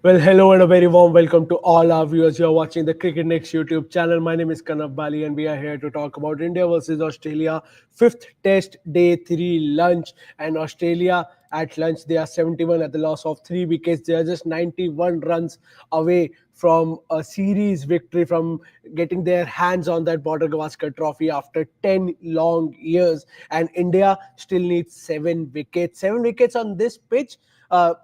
Well, hello and a very warm welcome to all our viewers. You are watching the CricketNext YouTube channel. My name is Kanav Bali, and we are here to talk about India versus Australia, fifth Test Day 3 lunch. And Australia at lunch, they are 71 at the loss of 3 wickets. They are just 91 runs away from a series victory, from getting their hands on that Border Gavaskar trophy after 10 long years. And India still needs 7 wickets. 7 wickets on this pitch.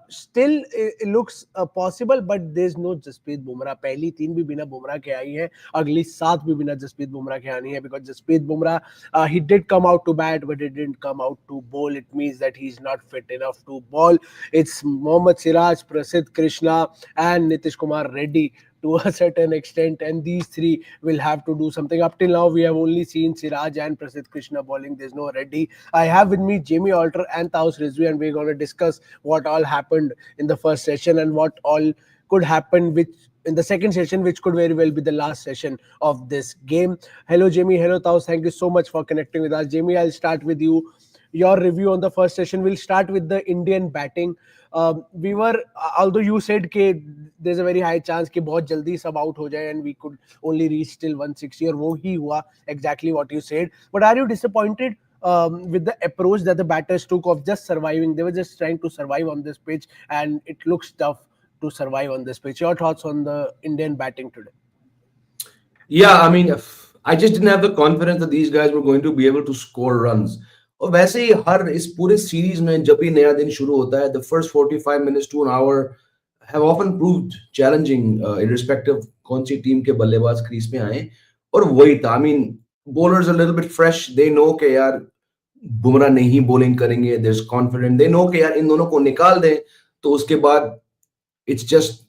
Still it looks possible, but there's no Jasprit Bumrah. पहली 3 भी बिना बुमराह के आई है, अगली 7 भी बिना Jasprit Bumrah के आनी है, because Jasprit Bumrah, he did come out to bat, but he didn't come out to bowl. It means that he's not fit enough to bowl. It's Mohammed Siraj, Prasidh Krishna and Nitish Kumar Reddy to a certain extent, and these three will have to do something. Up till now, we have only seen Siraj and Prasidh Krishna bowling. There's no Reddy. I have with me Jamie Alter and Taus Rizvi, and we're going to discuss what all happened in the first session and what all could happen which in the second session, which could very well be the last session of this game. Hello, Jamie. Hello, Taus. Thank you so much for connecting with us. Jamie, I'll start with you. Your review on the first session. We'll start with the Indian batting. We were, although you said that there's a very high chance कि बहुत जल्दी सब out हो जाए and we could only reach till 160 और वो ही हुआ, exactly what you said. But are you disappointed with the approach that the batters took of just surviving? They were just trying to survive on this pitch, and it looks tough to survive on this pitch. Your thoughts on the Indian batting today? Yeah, I mean, I just didn't have the confidence that these guys were going to be able to score runs. और वैसे ही हर इस पूरे series में जब भी नया दिन शुरू होता है, the first 45 minutes to an hour have often proved challenging, irrespective कौन सी टीम के बल्लेबाज क्रीज में आए. और वही था, I mean, bowlers a little bit fresh, they know कि यार बुमराह नहीं bowling करेंगे, there's confidence, they know कि यार इन दोनों को निकाल दें तो उसके बाद it's just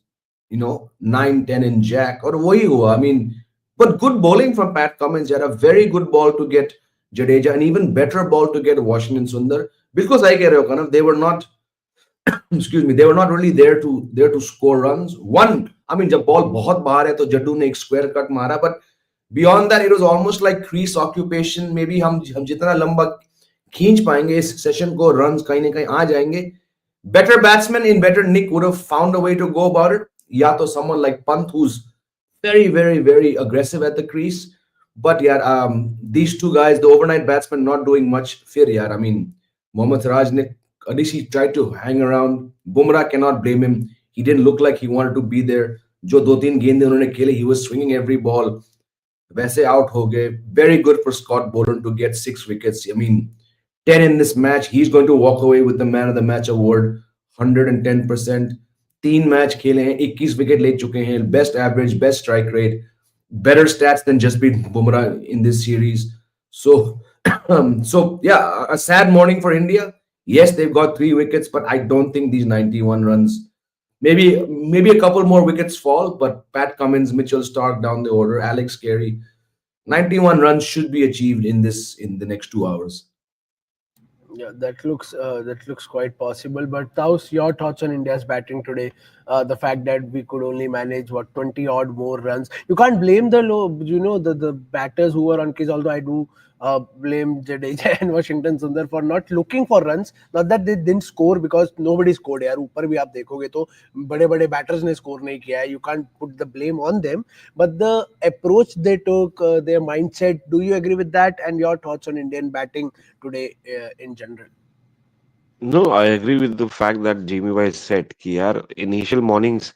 9-10 in jack. और वही हुआ. I mean, but good bowling from Pat Cummins. He had a very good ball to get Jadeja, and even better ball to get Washington Sundar. Because I get it, they were not, excuse me, they were not really there to score runs. One, I mean, जब ball बहुत बाहर है तो जड्डू ने एक square cut मारा, but beyond that, it was almost like crease occupation. Maybe हम जितना लंबा खींच पाएंगे इस session को, runs कहीं ना कहीं आ जाएंगे. Better batsmen in better nick would have found a way to go about it. या तो someone like Pant, who's very, very, very aggressive at the crease. But yeah, these two guys, the overnight batsmen, not doing much. Fir I mean, Mohammed Siraj, at least he tried to hang around. Bumrah, cannot blame him. He didn't look like he wanted to be there. Jo 2-3 गेंदें उन्होंने खेले, he was swinging every ball. वैसे out हो गए. Very good for Scott Boland to get 6 wickets. I mean, 10 in this match. He's going to walk away with the man of the match award, 110%. 3 match खेले हैं, 21 wicket ले चुके हैं, best average, best strike rate, better stats than Jasprit Bumrah in this series. So yeah, a sad morning for India. Yes, they've got 3 wickets, but I don't think these 91 runs, maybe a couple more wickets fall, but Pat Cummins, Mitchell Starc down the order, Alex Carey, 91 runs should be achieved in the next 2 hours. Yeah, that looks quite possible. But Taus, your thoughts on India's batting today? The fact that we could only manage 20 odd more runs. You can't blame the batters who were on crease. Although I do blame Jadeja and Washington Sundar for not looking for runs. Not that they didn't score, because nobody scored. यार ऊपर भी आप देखोगे तो बड़े-बड़े batters ने score नहीं किया है. You can't put the blame on them. But the approach they took, their mindset. Do you agree with that? And your thoughts on Indian batting today in general? No, I agree with the fact that Jamie Wise said कि यार initial mornings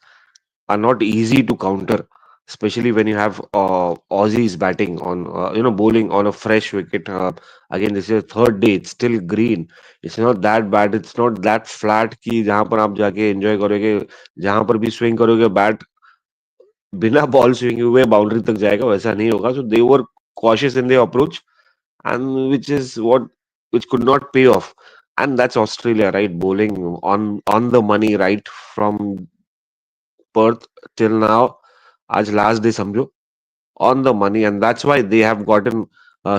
are not easy to counter, especially when you have Aussies batting on, bowling on a fresh wicket. Again, this is the third day. It's still green. It's not that bad. It's not that flat कि जहाँ पर आप जाके enjoy करोगे, जहाँ पर भी swing करोगे bat बिना ball swing हुए boundary तक जाएगा, वैसा नहीं होगा. So they were cautious in their approach, and which could not pay off. And that's Australia, right? Bowling on the money, right from Perth till now. आज last day समझो, on the money, and that's why they have gotten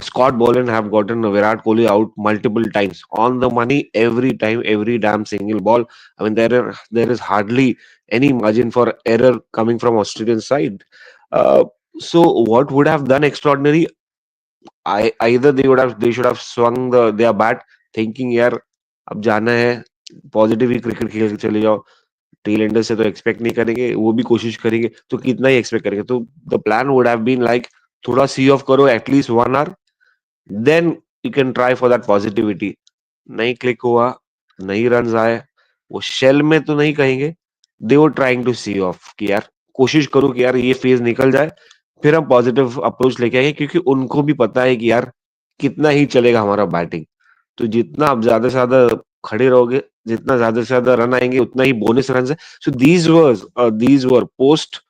Scott Boland have gotten Virat Kohli out multiple times on the money every time, every damn single ball. I mean, there is hardly any margin for error coming from Australian side. So what would have done extraordinary? Either they should have swung their bat thinking यार अब जाना है, positive ही cricket खेल के चले जाओ. Tell ender से तो एक्सपेक्ट नहीं करेंगे, वो भी कोशिश करेंगे, तो कितना ही एक्सपेक्ट करेंगे? तो the plan would have been like थोड़ा सी ऑफ करो at least 1 hour, then you can try for that positivity. नहीं क्लिक हुआ, नहीं रन आए, वो शेल में तो नहीं कहेंगे, they were trying to see off कि यार कोशिश करो कि यार ये फेज निकल जाए, फिर हम पॉजिटिव अप्रोच लेके आएंगे, क्योंकि उनको भी पता है कि यार कितना ही चलेगा हमारा बैटिंग. तो जितना आप ज्यादा से ज्यादा खड़े रहोगे, जितना ज्यादा से ज्यादा रन आएंगे, उतना ही बोनस रन है. So these were post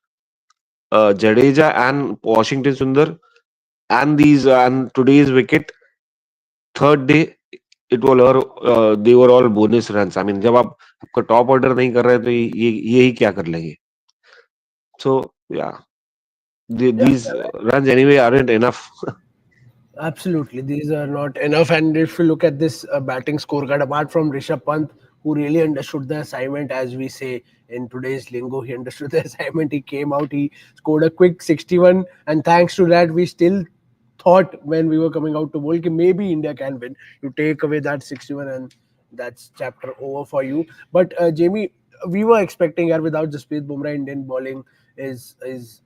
Jadeja and Washington Sundar and these and today's wicket, third day it was all they were all bonus runs. I mean, जब आप आपका टॉप ऑर्डर नहीं कर रहे तो ये ही क्या कर लेंगे? So yeah, Yeah, these runs anyway aren't enough. absolutely. These are not enough. And if you look at this batting scorecard, apart from Rishabh Pant, who really understood the assignment, as we say in today's lingo, he understood the assignment. He came out, he scored a quick 61. And thanks to that, we still thought when we were coming out to bowl कि maybe India can win. You take away that 61 and that's chapter over for you. But Jamie, we were expecting that without Jasprit Bumrah, Indian bowling is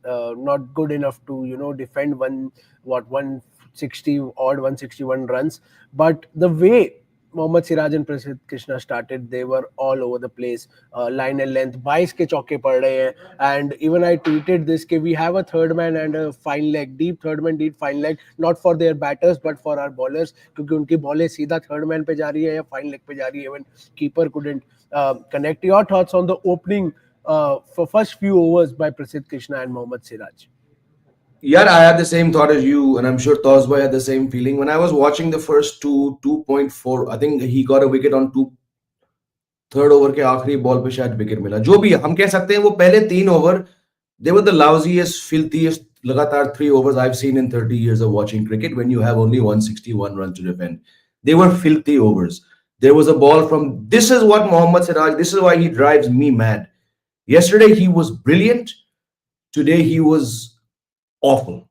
not good enough to defend 160 odd 161 runs. But the way Mohammed Siraj and Prasidh Krishna started, they were all over the place. Line and length, 22 के चौके पड़ रहे हैं. And even I tweeted this कि we have a third man and a fine leg, deep third man, deep fine leg, not for their batters but for our bowlers, क्योंकि उनकी बॉलें सीधा third man पे जा रही है या fine leg पे जा रही है. Even keeper couldn't connect. Your thoughts on the opening for first few overs by Prasidh Krishna and Mohammed Siraj? Yeah, I had the same thought as you, and I'm sure Tosbhai had the same feeling. When I was watching the first 2.4, I think he got a wicket on third over के आखिरी ball पे शायद wicket मिला. जो भी हम कह सकते हैं, वो पहले 3 over they were the lousiest, filthiest लगातार 3 overs I've seen in 30 years of watching cricket when you have only 161 runs to defend. They were filthy overs. There was a ball from, this is what Mohammed Siraj, this is why he drives me mad. Yesterday he was brilliant. Today he was awful.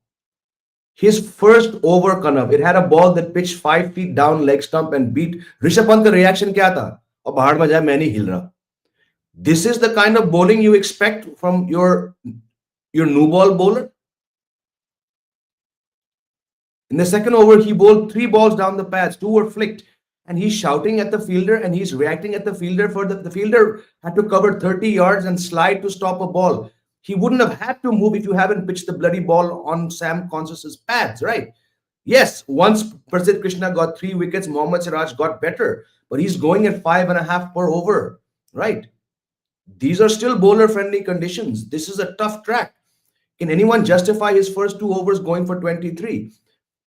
His first over, Kanav, it had a ball that pitched 5 feet down leg stump and beat. Rishabh Pant का reaction क्या था? और बाहर में जाए, मैं नहीं हिल रहा. This is the kind of bowling you expect from your new ball bowler. In the second over, he bowled 3 balls down the pads, 2 were flicked, and he's shouting at the fielder and he's reacting at the fielder. For the fielder had to cover 30 yards and slide to stop a ball. He wouldn't have had to move if you haven't pitched the bloody ball on Sam Conscious's pads, right? Yes, once Prasidh Krishna got 3 wickets, Mohammed Siraj got better, but he's going at 5.5 per over, right? These are still bowler-friendly conditions. This is a tough track. Can anyone justify his first 2 overs going for 23?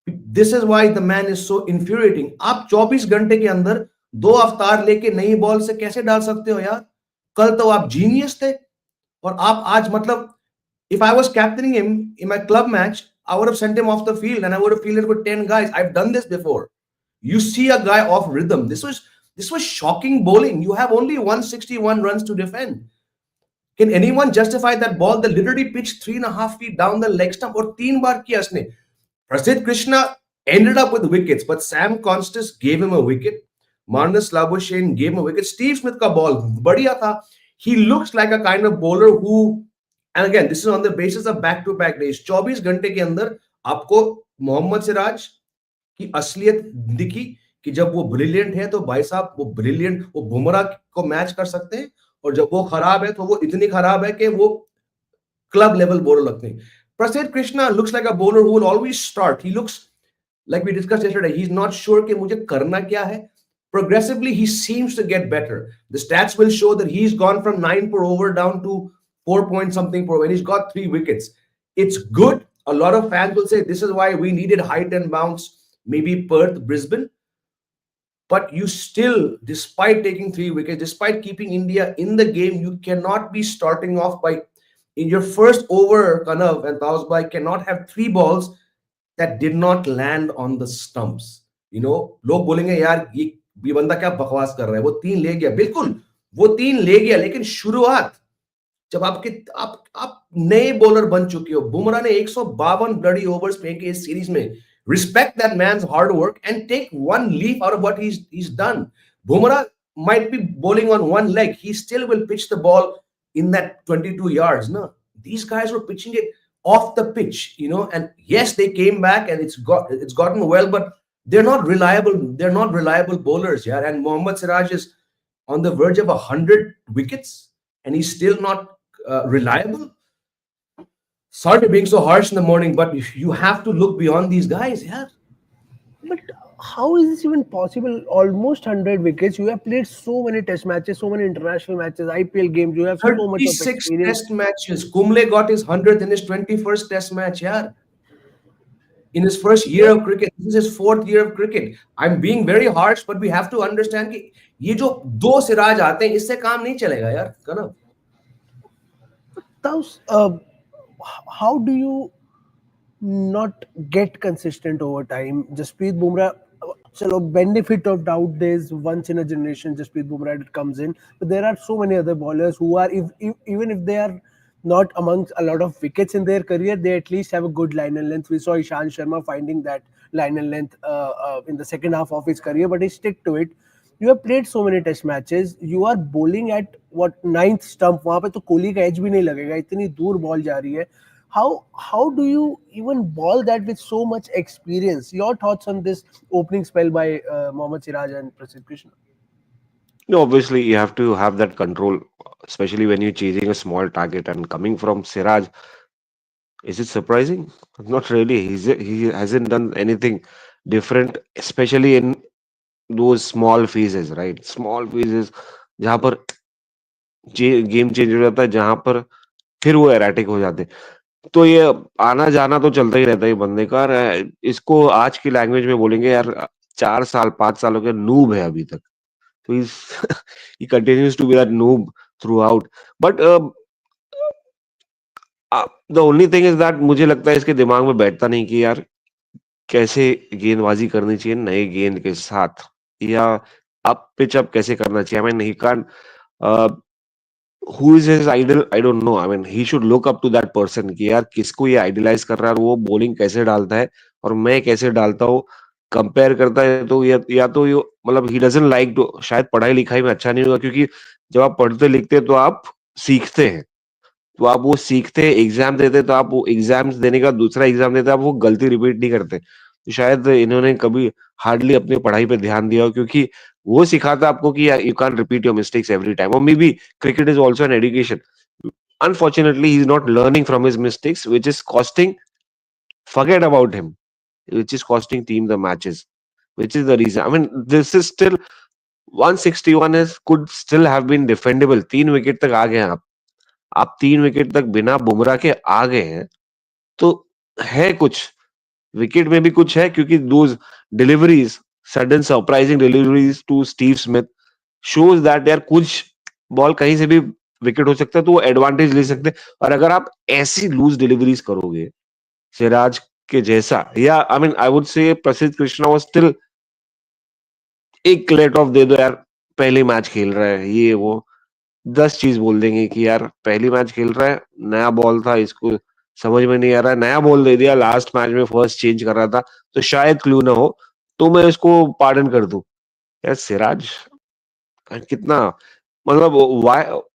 This is why the man is so infuriating. आप 24 घंटे के अंदर 2 अवतार लेके नई ball से कैसे डाल सकते हो यार? कल तो आप जीनियस थे, और आप आज मतलब, if I was captaining him in my club match, I would have sent him off the field and I would have fielded with 10 guys. I've done this before. You see a guy off rhythm. This was shocking bowling. You have only 161 runs to defend. Can anyone justify that ball that literally pitched 3.5 feet down the leg stump? और 3 बार किया उसने. Prasidh Krishna ended up with wickets, but Sam Constas gave him a wicket. Marnus Labuschagne gave him a wicket. Steve Smith का ball बढ़िया था. He looks like a kind of bowler who, and again, this is on the basis of back-to-back days. 24 घंटे के अंदर आपको मोहम्मद सिराज की असलियत दिखी कि जब वो ब्रिलियंट है तो भाई साहब वो ब्रिलियंट, वो बुमराह को मैच कर सकते हैं, और जब वो खराब है तो वो इतनी खराब है कि वो क्लब लेवल बॉलर लगते हैं. Prasidh Krishna looks like a bowler who will always start. He looks like we discussed yesterday. He's not sure कि मुझे करना क्या है. Progressively, he seems to get better. The stats will show that he's gone from 9 per over down to 4 point something per over, and he's got 3 wickets. It's good. A lot of fans will say this is why we needed height and bounce, maybe Perth, Brisbane. But you still, despite taking 3 wickets, despite keeping India in the game, you cannot be starting off by, in your first over, Kanav and Tausbhai cannot have 3 balls that did not land on the stumps. You know, लोग बोलेंगे यार ये बंदा क्या बकवास कर रहा है, वो 3 ले गया. बिल्कुल वो 3 ले गया, लेकिन शुरुआत जब आप नए बॉलर बन चुके हो. बुमराह ने 152 ब्लडी ओवर्स फेंके इस सीरीज में. Respect that man's hard work and take one leaf out of what he's done. Bumrah, might be bowling on one leg, he still will pitch the ball in that 22 yards. No, these guys were pitching it off the pitch, and yes, they came back and it's gotten well, but they're not reliable. They're not reliable bowlers, yeah. And Mohammed Siraj is on the verge of 100 wickets, and he's still not reliable. Sorry for being so harsh in the morning, but you have to look beyond these guys, yeah. But how is this even possible? Almost 100 wickets. You have played so many test matches, so many international matches, IPL games. You have so much of 36 experience. test matches. Kumble got his 100th in his 21st test match, yeah. In his first year of cricket. This is his fourth year of cricket. I'm being very harsh, but we have to understand कि ये जो दो सिराज आते हैं, इससे काम नहीं चलेगा यार, कनव. Thus, how do you not get consistent over time? Jasprit Bumrah, chalo, benefit of doubt, there's once in a generation Jasprit Bumrah that comes in, but there are so many other bowlers who are, if even if they are not amongst a lot of wickets in their career, they at least have a good line and length. We saw Ishan Sharma finding that line and length in the second half of his career, but he stick to it. You have played so many test matches. You are bowling at what, ninth stump. वहाँ पे तो कोहली का edge भी नहीं लगेगा. इतनी दूर ball जा रही है. How do you even ball that with so much experience? Your thoughts on this opening spell by Mohammed Siraj and Prasidh Krishna? No, obviously you have to have that control, especially when you're chasing a small target. And coming from Siraj, is it surprising? Not really. He hasn't done anything different, especially in those small phases, right? Small phases जहाँ पर game change हो जाता है, जहाँ पर फिर वो erratic हो जाते हैं. तो ये आना जाना तो चलता ही रहता है ये बंदे का. और इसको आज की लैंग्वेज में बोलेंगे यार, 4 साल 5 साल हो गए, नूब है अभी तक. तो he continues to be that noob throughout. But the only thing is that मुझे लगता है इसके दिमाग में बैठता नहीं कि यार कैसे गेंदबाजी करनी चाहिए नए गेंद के साथ, या अप पिच अप कैसे करना चाहिए. I mean, he can't. Who is his idol? I don't know. I mean, he should look up to that person कि यार किसको ये आइडलाइज कर रहा है और वो बॉलिंग कैसे डालता है और मैं कैसे डालता हूँ, कंपेयर करता है. तो या तो ये मतलब ही डजंट लाइक टू. शायद पढ़ाई लिखाई में अच्छा नहीं होगा, क्योंकि जब आप पढ़ते लिखते हैं तो आप सीखते हैं. तो आप वो सीखते हैं, एग्जाम देते, तो आप वो एग्जाम्स देने का दूसरा एग्जाम देते, आप वो गलती रिपीट नहीं करते. तो शायद इन्होंने कभी हार्डली अपनी पढ़ाई पे ध्यान दिया हो, क्योंकि वो सिखाता है आपको कि you can repeat your mistakes every time. और maybe cricket is also an education. Unfortunately, he's not learning from his mistakes, which is costing, forget about him, which is costing team the matches, which is the reason. I mean, this is still 161 is could still have been defendable. 3 wicket तक आ गए हैं आप 3 wicket तक बिना बुमराह के आ गए हैं, तो है कुछ, विकेट में भी कुछ है, क्योंकि those deliveries, sudden surprising deliveries to Steve Smith shows that यार कुछ बॉल कहीं से भी विकेट हो सकता है, तो वो एडवांटेज ले सकते हैं. और अगर आप ऐसी लूज डिलीवरीज करोगे सिराज के जैसा, या I mean I would say प्रसिद्ध कृष्णा वाज स्टिल एक लेट ऑफ दे दो यार, पहले मैच खेल रहा है, ये वो 10 चीज बोल देंगे कि यार पहली मैच खेल रहा है, नया बॉल था, इसको समझ में नहीं आ रहा है, नया बॉल दे दिया, लास्ट मैच में फर्स्ट चेंज कर रहा था, तो शायद क्लू ना हो, तो मैं इसको पार्डन कर दूं. यार सिराज कितना, मतलब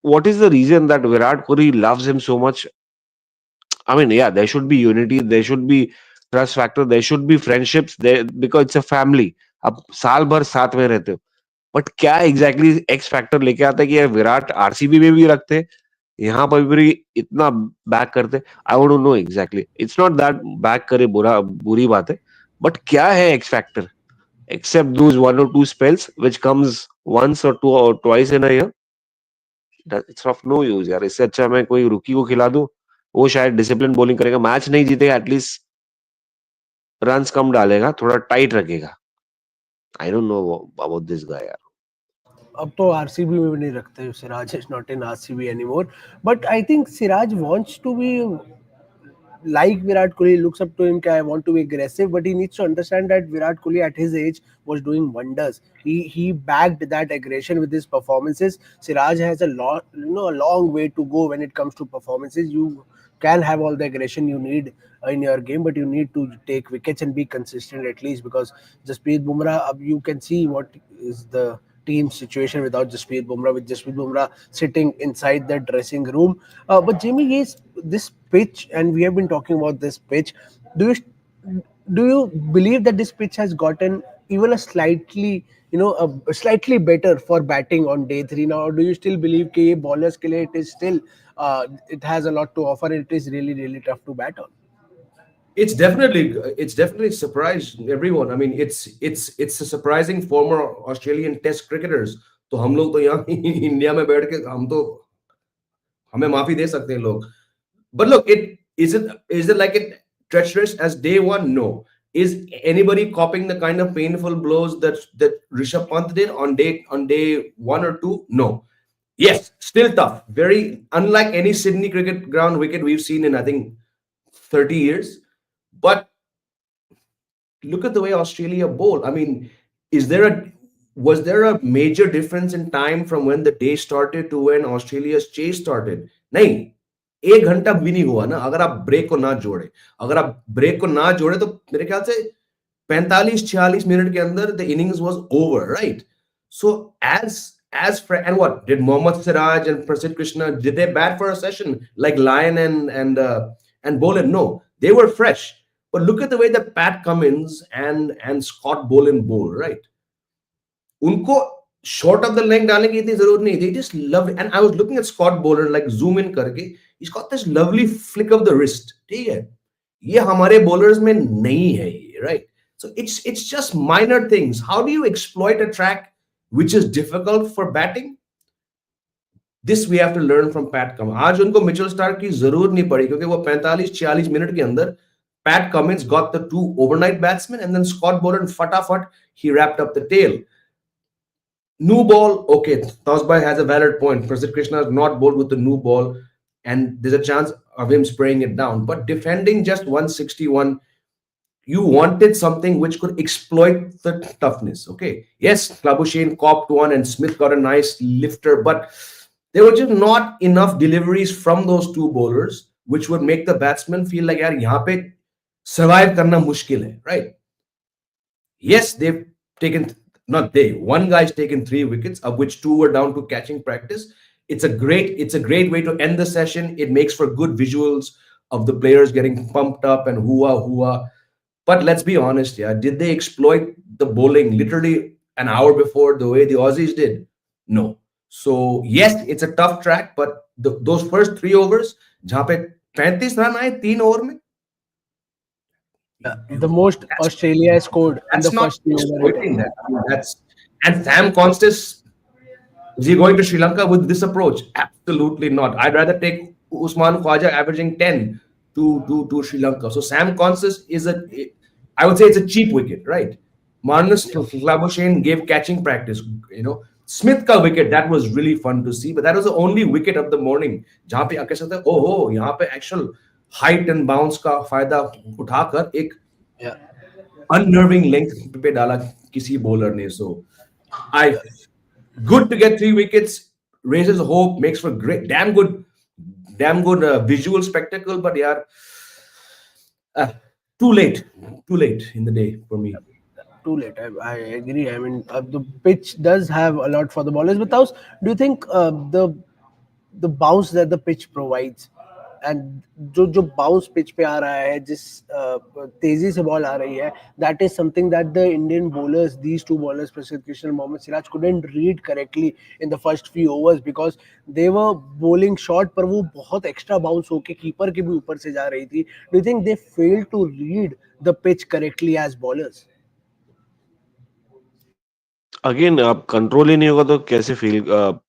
what is the reason that Virat Kohli loves him so much. I mean, yeah, there should be unity, there should be trust factor, there should be friendships there, because it's a family. अब साल भर साथ में रहते हो, बट क्या exactly x factor लेके आता है कि यार विराट आरसीबी में भी रखते, यहाँ पर भी इतना बैक करते. I won't know exactly. It's not that back करे बुरी बात है, बट क्या है X factor except those 1 or 2 spells which comes once or two or twice in a year. It's of no use यार. इससे अच्छा मैं कोई रुकी को खिला दूं, वो शायद डिसिप्लिन बॉलिंग करेगा, मैच नहीं जीतेगा, एटलीस्ट रन्स कम डालेगा, थोड़ा टाइट रखेगा. I don't know about this guy यार. अब तो आरसीबी में भी नहीं रखते. Siraj is not in RCB anymore, but I think Siraj wants to be like Virat Kohli, looks up to him. I want to be aggressive, but he needs to understand that Virat Kohli at his age was doing wonders. He backed that aggression with his performances. Siraj has a lot, a long way to go when it comes to performances. You can have all the aggression you need in your game, but you need to take wickets and be consistent at least, because Jasprit Bumrah, you can see what is the team's situation without Jasprit Bumrah, with Jasprit Bumrah sitting inside the dressing room. But Jamie, yes, this pitch, and we have been talking about this pitch. Do you believe that this pitch has gotten even a slightly, slightly better for batting on day three now? Or do you still believe that bowlers ke liye it is still, it has a lot to offer, and it is really really tough to bat on? It's definitely surprised everyone. I mean, it's a surprising former Australian Test cricketers. तो हम लोग तो यहाँ India में बैठ के हम तो हमें माफी दे सकते हैं लोग. But look, is it like it treacherous as day one? No. Is anybody copying the kind of painful blows that Rishabh Pant did on day 1 or 2? No. Yes, still tough. Very unlike any Sydney cricket ground wicket we've seen in I think 30 years. But look at the way Australia bowl. I mean, is there a was there a major difference in time from when the day started to when Australia's chase started? नहीं, 1 घंटा भी नहीं हुआ ना. अगर आप break को ना जोड़े तो मेरे ख्याल से 45-46 मिनट के अंदर the innings was over, right? So and what did Mohammed Siraj and Prasidh Krishna, did they bat for a session like Lyon and Boland? No, they were fresh. But look at the way that Pat Cummins and Scott Boland bowl, right? उनको short of the leg डालने की इतनी जरूरत नहीं. They just love it. And I was looking at Scott Boland, like zoom in करके, he's got this lovely flick of the wrist. ठीक है, ये हमारे bowlers में नहीं है ये, right? So it's just minor things. How do you exploit a track which is difficult for batting? This we have to learn from Pat Cummins. आज उनको मिचेल स्टार्क की जरूरत नहीं पड़ी क्योंकि वो 45-46 मिनट के अंदर Pat Cummins got the 2 overnight batsmen, and then Scott Boland fatafat he wrapped up the tail. New ball, okay. Tausbai has a valid point. Prasidh Krishna has not bowled with the new ball, and there's a chance of him spraying it down. But defending just 161, you wanted something which could exploit the toughness. Okay. Yes, Klabuschagne copped one and Smith got a nice lifter, but there were just not enough deliveries from those two bowlers which would make the batsman feel like, yaar, yahan pe survive karna mushkil hai, right? Yes, they've taken, not they, one guy's taken 3 wickets, of which 2 were down to catching practice. It's a great way to end the session. It makes for good visuals of the players getting pumped up and hooah. But let's be honest, yeah, did they exploit the bowling literally an hour before the way the Aussies did? No. So yes, it's a tough track, but those first 3 overs, जहाँ पे 35 run आए 3 over में, The most Australia scored in the that's not first 3 exploiting overs. that. I mean, and Sam Constis, is he going to Sri Lanka with this approach? Absolutely not. I'd rather take Usman Khwaja averaging 10 to Sri Lanka. So Sam Constis I would say it's a cheap wicket, right? Marnus Labuschagne gave catching practice. Smith ka wicket, that was really fun to see, but that was the only wicket of the morning. जहाँ पे आके सकते यहाँ पे actual height and bounce का फायदा उठाकर एक unnerving length पे डाला किसी bowler ने. So good to get 3 wickets, raises hope, makes for great, damn good visual spectacle. But yeah, too late in the day for me. Too late. I agree. I mean, the pitch does have a lot for the bowlers. But Taus, do you think the bounce that the pitch provides, and जो bounce pitch पे आ रहा है, जिस तेजी से ball आ रही है, that is something that the Indian bowlers, these 2 bowlers, Prasidh Krishna and Mohammed Siraj, couldn't read correctly in the first few overs because they were bowling short, पर वो बहुत extra bounce होके keeper के भी ऊपर से जा रही थी. Do you think they failed to read the pitch correctly as bowlers? Again आप कंट्रोल ही नहीं होगा तो कैसे फेल,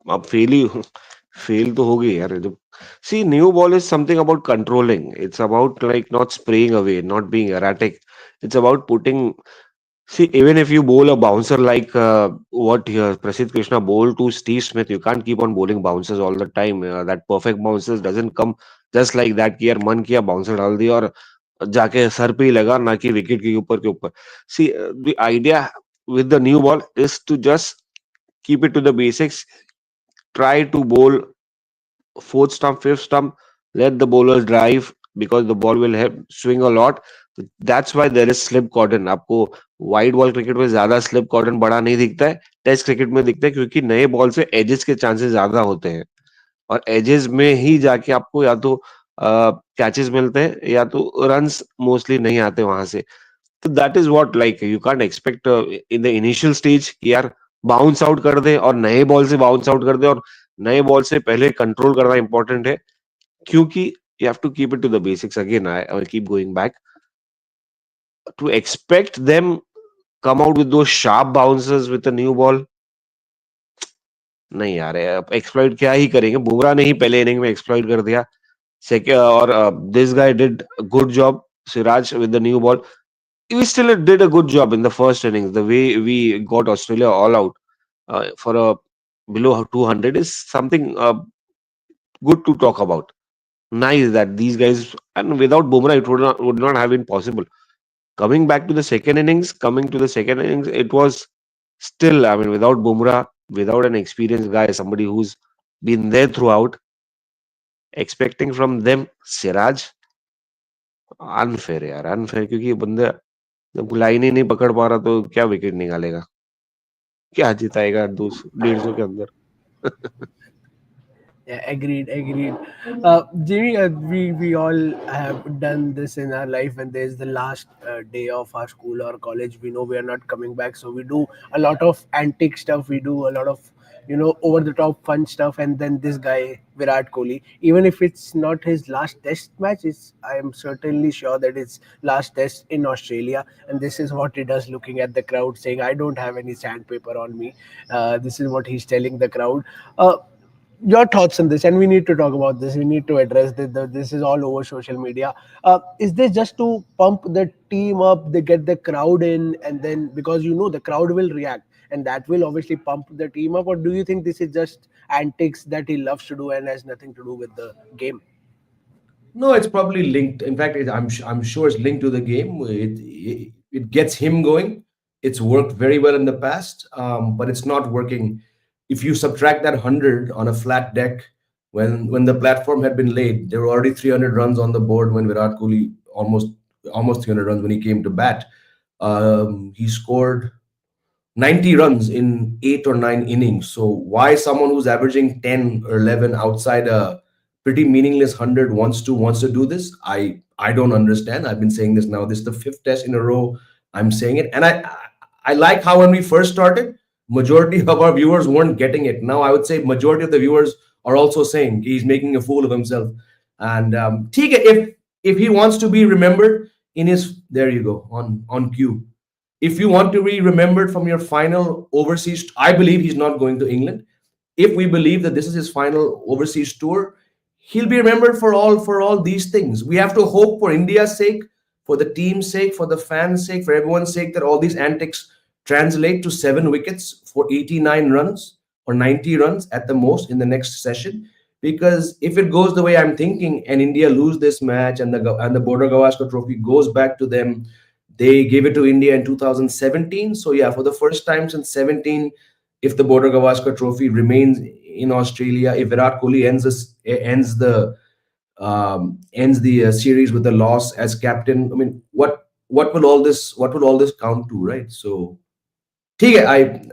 आप फेल तो होगी यार. जब सी new ball is something about controlling, it's about like not spraying away, not being erratic. It's about putting, see, even if you bowl a bouncer like what Prasidh Krishna bowled to Steve Smith, you can't keep on bowling bouncers all the time. That perfect bounces doesn't come just like that कि यार मन किया bouncer डाल दिया और जाके sir पे ही लगा, ना कि विकेट के ऊपर. See, the idea with the new ball is to just keep it to the basics. Try to bowl 4th stump, 5th stump, let the bowlers drive, because the ball will have swing a lot. That's why there is slip cordon. आपको wide ball cricket में ज्यादा slip कॉर्डन बड़ा नहीं दिखता है, test cricket में दिखता है, क्योंकि नए बॉल से एजेस के चांसेस ज्यादा होते हैं, और एजेस में ही जाके आपको या तो कैचेस मिलते हैं या तो रन्स मोस्टली नहीं आते वहां से. तो that is what, like you can't expect in the initial stage कि यार बाउंस आउट कर दे और नए बॉल से बाउंस आउट कर दे, और नए बॉल से पहले कंट्रोल करना इंपॉर्टेंट है, क्योंकि you have to keep it to the basics again. I will keep going back to expect them come out with those sharp bounces with a new ball. नहीं यार, एक्सप्लॉइट क्या ही करेंगे, बुमराह ने ही पहले इनिंग में एक्सप्लॉइट कर दिया. सेकेंड, और this guy did good job, Siraj with the new ball. We still did a good job in the first innings. The way we got Australia all out for a below 200 is something good to talk about. Nice that these guys, and without Bumrah it would not have been possible. Coming to the second innings, it was still, I mean, without Bumrah, without an experienced guy, somebody who's been there throughout, expecting from them Siraj, unfair यार, unfair, क्योंकि ये बंदा जब line ही नहीं पकड़ पा रहा तो क्या विकेट निकालेगा, क्या जिताएगा 200 150 के अंदर. Yeah, agreed, agreed. Jimmy, we all have done this in our life. When there's the last day of our school or college, we know we are not coming back, so we do a lot of antic stuff. We do a lot of over the top fun stuff. And then this guy Virat Kohli, even if it's not his last Test match, it's I am certainly sure that it's last Test in Australia. And this is what he does, looking at the crowd, saying, "I don't have any sandpaper on me." This is what he's telling the crowd. Your thoughts on this, and we need to talk about this, we need to address this. This is all over social media. Is this just to pump the team up, they get the crowd in, and then because the crowd will react, and that will obviously pump the team up? Or do you think this is just antics that he loves to do and has nothing to do with the game? No, it's probably linked. In fact, I'm sure it's linked to the game. It gets him going. It's worked very well in the past, but it's not working. If you subtract that 100 on a flat deck, when the platform had been laid, there were already 300 runs on the board when Virat Kohli almost 300 runs when he came to bat. He scored 90 runs in 8 or 9 innings. So why someone who's averaging 10 or 11 outside a pretty meaningless 100 wants to do this? I don't understand. I've been saying this now. This is the fifth test in a row I'm saying it, and I like how when we first started, majority of our viewers weren't getting it. Now I would say majority of the viewers are also saying he's making a fool of himself. And ठीक है, if he wants to be remembered in his, there you go, on cue, if you want to be remembered from your final overseas, I believe he's not going to England. If we believe that this is his final overseas tour, he'll be remembered for all these things. We have to hope for India's sake, for the team's sake, for the fans' sake, for everyone's sake, that all these antics translate to 7 wickets for 89 runs or 90 runs at the most in the next session. Because if it goes the way I'm thinking, and India lose this match, and the Border Gavaskar Trophy goes back to them, they gave it to India in 2017. So yeah, for the first time since 17, if the Border Gavaskar Trophy remains in Australia, if Virat Kohli ends the series with a loss as captain, I mean, what will all this count to, right? So ठीक है,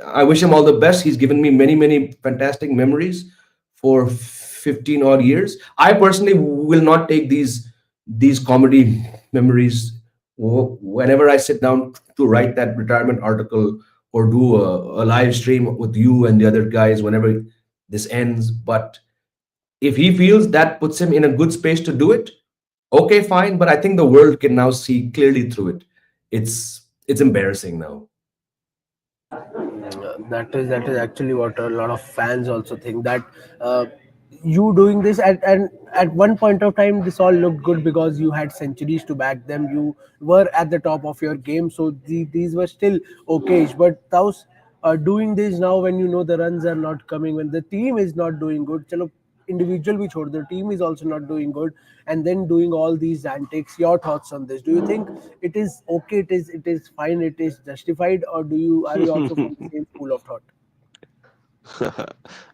I wish him all the best. He's given me many fantastic memories for 15 odd years. I personally will not take these comedy memories whenever I sit down to write that retirement article or do a live stream with you and the other guys whenever this ends. But if he feels that puts him in a good space to do it, okay, fine. But I think the world can now see clearly through it. It's embarrassing now. That is actually what a lot of fans also think, that you doing this at one point of time, this all looked good because you had centuries to back them, you were at the top of your game, so these were still okay. But those doing this now, when the runs are not coming, when the team is not doing good, chalo, individual भी छोड़ the team is also not doing good, and then doing all these antics. Your thoughts on this? Do you think it is okay, it is fine, it is justified, or are you also from the same school of thought?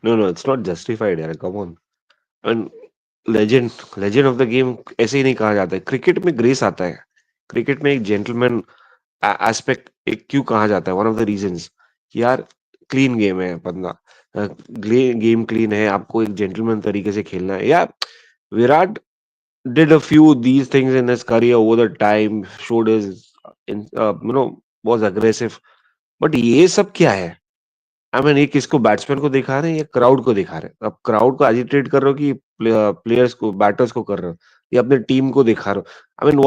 No, no, it's not justified. Yeah, come on. And legend legend of the game ऐसे ही नहीं कहा जाता है। Cricket में grace आता है, cricket में एक जेंटलमैन एस्पेक्ट एक क्यों कहा जाता है, वन ऑफ द रीजंस कि यार क्लीन गेम है बंदा, गेम क्लीन है, आपको एक जेंटलमैन तरीके से खेलना है। या Virat did a few these things in his career over the time, showed his was aggressive, but ये सब क्या है? आई मीन ये किसको, बैट्समैन को दिखा रहे हैं या क्राउड को दिखा रहे हैं? अब क्राउड को एजिटेट कर रहे हो कि प्लेयर्स को, बैटर्स को कर रहे हो, या अपने टीम को दिखा रहे हो? I mean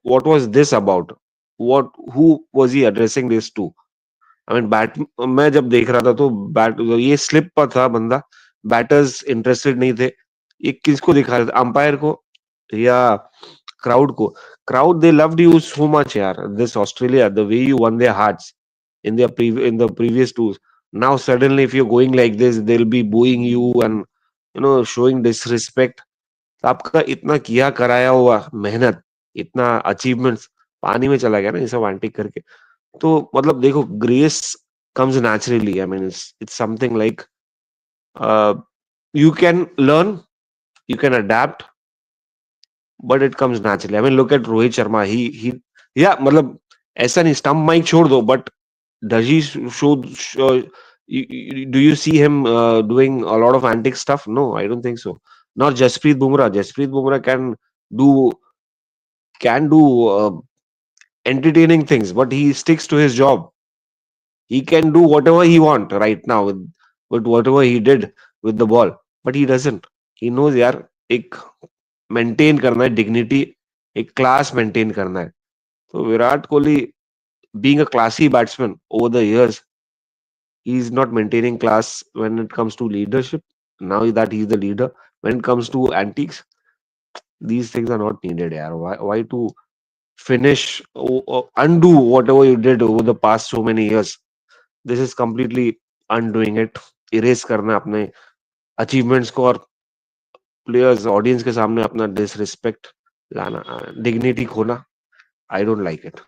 what was this about? What who was he addressing this to? I mean but, मैं जब देख रहा था तो बैट ये स्लिप पर था बंदा, बैटर्स इंटरेस्टेड नहीं थे। ये किसको दिखा रहे थे, अंपायर को या क्राउड को? Crowd they loved you so much यार, this Australia, the way you won their hearts in the previous tours. Now suddenly if you're going like this, they'll be booing you and showing disrespect. तो आपका इतना किया कराया हुआ मेहनत, इतना achievements पानी में चला गया ना ये सब एंटिक करके। तो मतलब देखो, grace comes naturally. I mean, it's something like you can learn, you can adapt, but it comes naturally. I mean, look at Rohit Sharma. He yeah, मतलब ऐसा नहीं स्टंप माइक छोड़ दो, but does he show do you see him doing a lot of antic stuff? No, I don't think so. Not Jasprit Bumrah. Jasprit Bumrah do can do entertaining things, but he sticks to his job. He can do whatever he want right now with whatever he did with the ball, but he doesn't. He knows यार एक maintain करना है dignity, एक class maintain करना है। तो Virat Kohli being a classy batsman over the years, he's not maintaining class when it comes to leadership. Now that he's the leader, when it comes to antiques, these things are not needed. Yaar. Why to finish, undo whatever you did over the past so many years? This is completely undoing it. Erase करना है अपने achievements को, और players, audience के सामने अपना disrespect लाना, dignity खोना. I don't like it.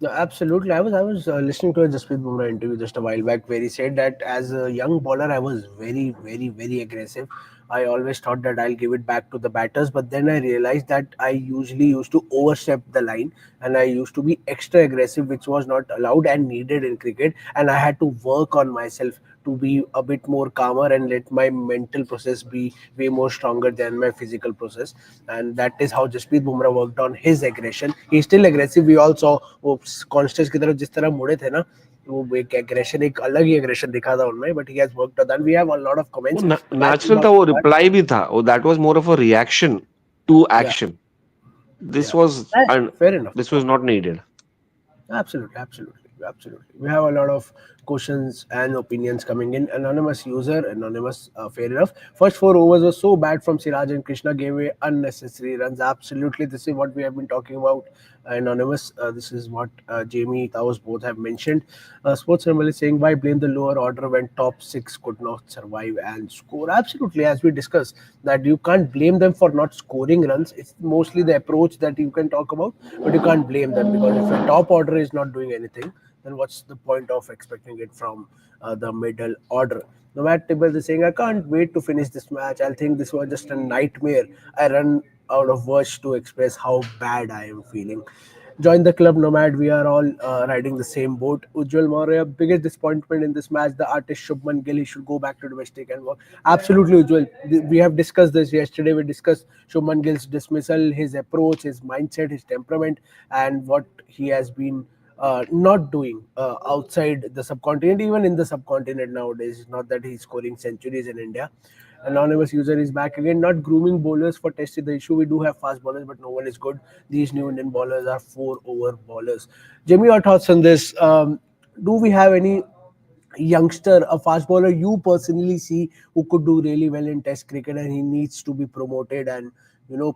No, absolutely. I was listening to a Jasprit Bumrah interview just a while back where he said that as a young bowler I was very very aggressive. I always thought that I'll give it back to the batters, but then I realized that I usually used to overstep the line and I used to be extra aggressive, which was not allowed and needed in cricket. And I had to work on myself to be a bit more calmer and let my mental process be way more stronger than my physical process. And that is how Jasprit Bumrah worked on his aggression. He's still aggressive. We all saw वो Constance की तरफ जिस तरह मुड़े थे ना, वो एक एग्रेशन, एक अलग ही एग्रेशन दिखा था उनमें, but he has worked on that. We have a lot of वो कमेंट्स मैच के नेचुरल था, बाद. वो रिप्लाई भी था, वो that was more of a reaction to या एक्शन. या this was fair enough. This was not needed. Absolutely, absolutely, absolutely. We have a lot of questions and opinions coming in. Anonymous user, anonymous, fair enough. First four overs were so bad from Siraj and Krishna, gave away unnecessary runs. Absolutely, this is what we have been talking about. Anonymous, this is what Jamie, Taos both have mentioned. Sports Animal is saying, why blame the lower order when top six could not survive and score? Absolutely, as we discussed, that you can't blame them for not scoring runs. It's mostly the approach that you can talk about, but you can't blame them because if a top order is not doing anything, then what's the point of expecting it from the middle order? Nomad Tibble is saying, I can't wait to finish this match. I think this was just a nightmare. I run out of words to express how bad I am feeling. Join the club, Nomad. We are all riding the same boat. Ujjwal Maurya, biggest disappointment in this match, the artist Shubman Gill. He should go back to domestic and work. Absolutely, Ujjwal. We have discussed this yesterday. We discussed Shubman Gill's dismissal, his approach, his mindset, his temperament, and what he has been not doing outside the subcontinent, even in the subcontinent nowadays. It's not that he's scoring centuries in India. Anonymous user is back again. Not grooming bowlers for test is the issue. We do have fast bowlers, but no one is good. These new Indian bowlers are 4 over bowlers. Jimmy, your thoughts on this? Do we have any youngster, a fast bowler you personally see who could do really well in test cricket and he needs to be promoted and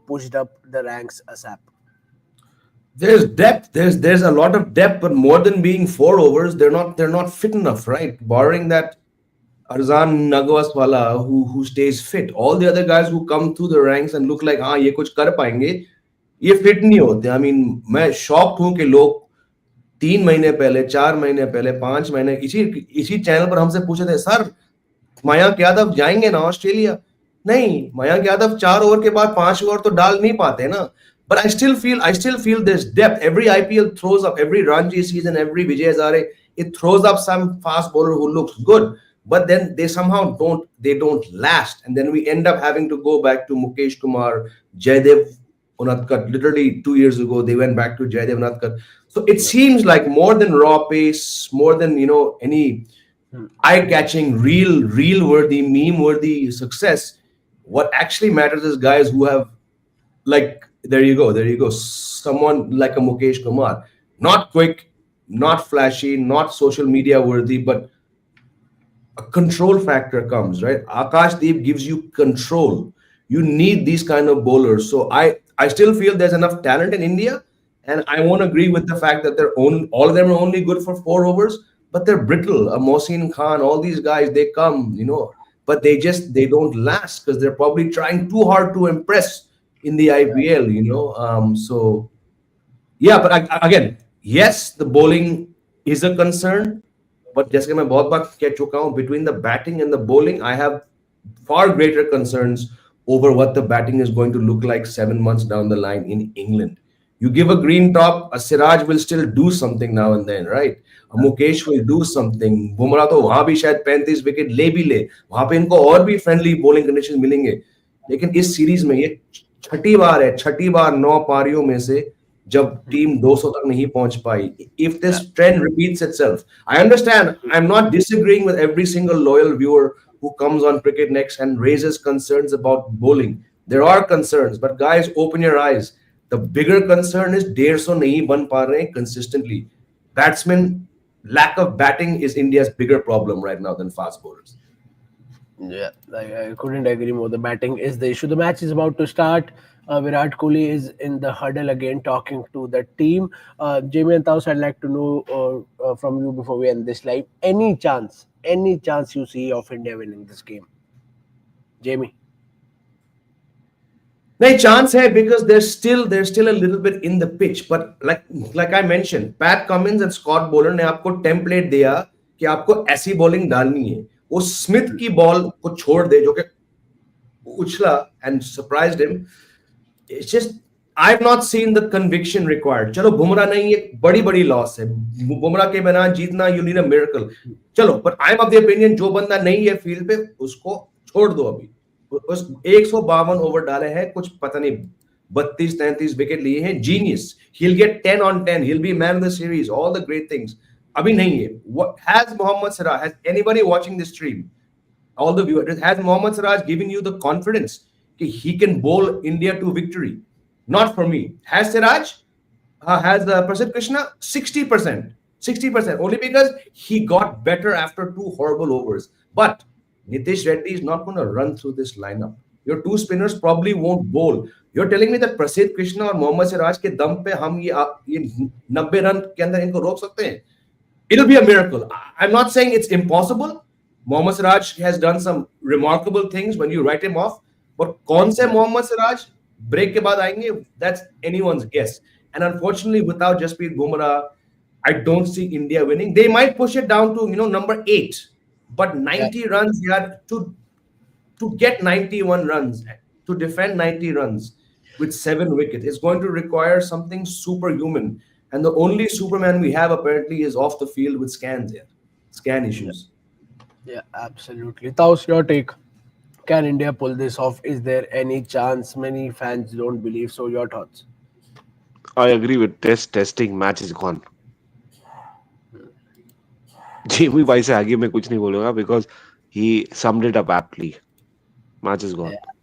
pushed up the ranks ASAP? There's depth. There's a lot of depth, but more than being 4 overs, they're not fit enough, right? Barring that Arzan Nagwaswala who stays fit. All the other guys who come through the ranks and look like हाँ ये कुछ कर पाएंगे, ये fit नहीं होते. I mean, मैं shocked हूँ कि लोग 3 महीने पहले, 4 महीने पहले, 5 महीने इसी इसी चैनल पर हमसे पूछे थे, सर मयंक यादव जाएंगे ना ऑस्ट्रेलिया? नहीं, मयंक यादव 4 ओवर के बाद 5 ओवर तो डाल नहीं पाते ना. But I still feel there's depth. Every IPL throws up, every Ranji season, every Vijay Hazare, it throws up some fast bowler who looks good, but then they somehow don't last, and then we end up having to go back to Mukesh Kumar, Jaydev Unadkat. Literally 2 years ago, they went back to Jaydev Unadkat. So it seems like more than raw pace, more than any eye-catching, real worthy, meme worthy success. What actually matters is guys who have, like, there you go, someone like a Mukesh Kumar, not quick, not flashy, not social media worthy, but a control factor comes, right? Akash Deep gives you control. You need these kind of bowlers. So I still feel there's enough talent in India, and I won't agree with the fact that all of them are only good for 4 overs, but they're brittle. Mohsin Khan, all these guys, they come, but they don't last because they're probably trying too hard to impress in the IPL, So yeah, but again, yes, the bowling is a concern, but जैसे कि मैं बहुत बार कह चुका हूँ, between the batting and the bowling, I have far greater concerns over what the batting is going to look like 7 months down the line in England. You give a green top, a Siraj will still do something now and then, right? A Mukesh will do something. Bumrah तो वहां भी शायद 35 wicket ले भी ले, वहां पे इनको और भी फ्रेंडली बॉलिंग कंडीशन मिलेंगे. लेकिन इस सीरीज में ये छठी बार 9 पारियों में से जब टीम 200 तक नहीं पहुंच पाई. If this trend repeats itself, I understand. I'm not disagreeing with every single loyal viewer who comes on CricketNext and raises concerns about bowling. There are concerns, but guys, open your eyes. The bigger concern is 150 नहीं बन पा रहे consistently. Batsmen lack of batting is India's bigger problem right now than fast bowlers. Yeah, I couldn't agree more. The batting is the issue. The match is about to start. Virat Kohli is in the huddle again talking to the team. Jamie and Taus, I'd like to know from you before we end this live. Any chance you see of India winning this game? Jamie? No chance hai because they're still a little bit in the pitch, but like I mentioned, Pat Cummins and Scott Boland ने आपको template दिया कि आपको ऐसी bowling डालनी है. वो Smith की बॉल को छोड़ दे जो कि उछला and surprised him. It's just I've not seen the conviction required. चलो बुमराह नहीं, एक बड़ी लॉस है. बुमराह के बिना जीतना, you need a miracle. चलो, but I'm of the opinion जो बंदा नहीं है फील्ड पे उसको छोड़ दो. अभी उस 152 ओवर डाले हैं, कुछ पता नहीं 32-33 विकेट लिए हैं. Genius. He'll get 10 on 10. He'll be man of the series. All the great things. अभी नहीं है. What has Mohammed Siraj? Has anybody watching this stream? All the viewers, has Mohammed Siraj given you the confidence that he can bowl India to victory? Not for me. Has Siraj? Has Prasidh Krishna? 60%. 60%. Only because he got better after 2 horrible overs. But Nitish Reddy is not going to run through this lineup. Your 2 spinners probably won't bowl. You're telling me that Prasidh Krishna और Mohammed Siraj के दम पे हम ये 90 run के अंदर इनको रोक सकते हैं? It'll be a miracle. I'm not saying it's impossible. Mohammed Siraj has done some remarkable things when you write him off. But कौन से Mohammed Siraj break के बाद आएंगे? That's anyone's guess. And unfortunately, without Jasprit Bumrah, I don't see India winning. They might push it down to number 8, but 90 runs, yeah, to get 91 runs, to defend 90 runs with 7 wickets, it's going to require something superhuman. And the only Superman we have apparently is off the field with scan issues. Yeah, absolutely. Taus, your take. Can India pull this off? Is there any chance? Many fans don't believe so. Your thoughts? I agree with testing. Match is gone. Jamie भाई से आगे मैं कुछ नहीं बोलूंगा because he summed it up aptly. Match is gone. Yeah.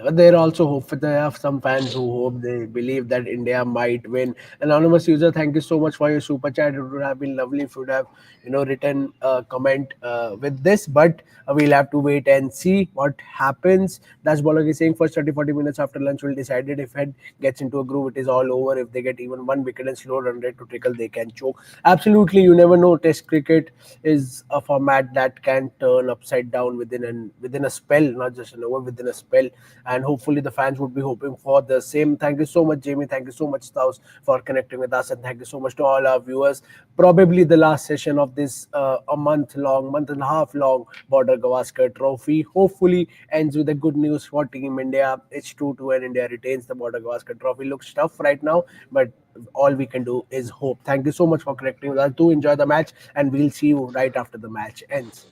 But they're also hopeful. There are some fans who hope, they believe that India might win. Anonymous user, thank you so much for your super chat. It would have been lovely if you would have, written a comment with this. But we'll have to wait and see what happens. Dash Bolog is saying first 30-40 minutes after lunch will decide it. If head gets into a groove, it is all over. If they get even 1 wicket and slow run rate to trickle, they can choke. Absolutely, you never know. Test cricket is a format that can turn upside down within a spell, not just an over, within a spell. and hopefully the fans would be hoping for the same. Thank you so much, Jamie. Thank you so much, Staus, for connecting with us, and thank you so much to all our viewers. Probably the last session of this a month and a half long Border Gavaskar Trophy. Hopefully ends with a good news for Team India. It's 2-2 and India retains the Border Gavaskar Trophy. Looks tough right now, but all we can do is hope. Thank you so much for connecting with us. Do enjoy the match, and we'll see you right after the match ends.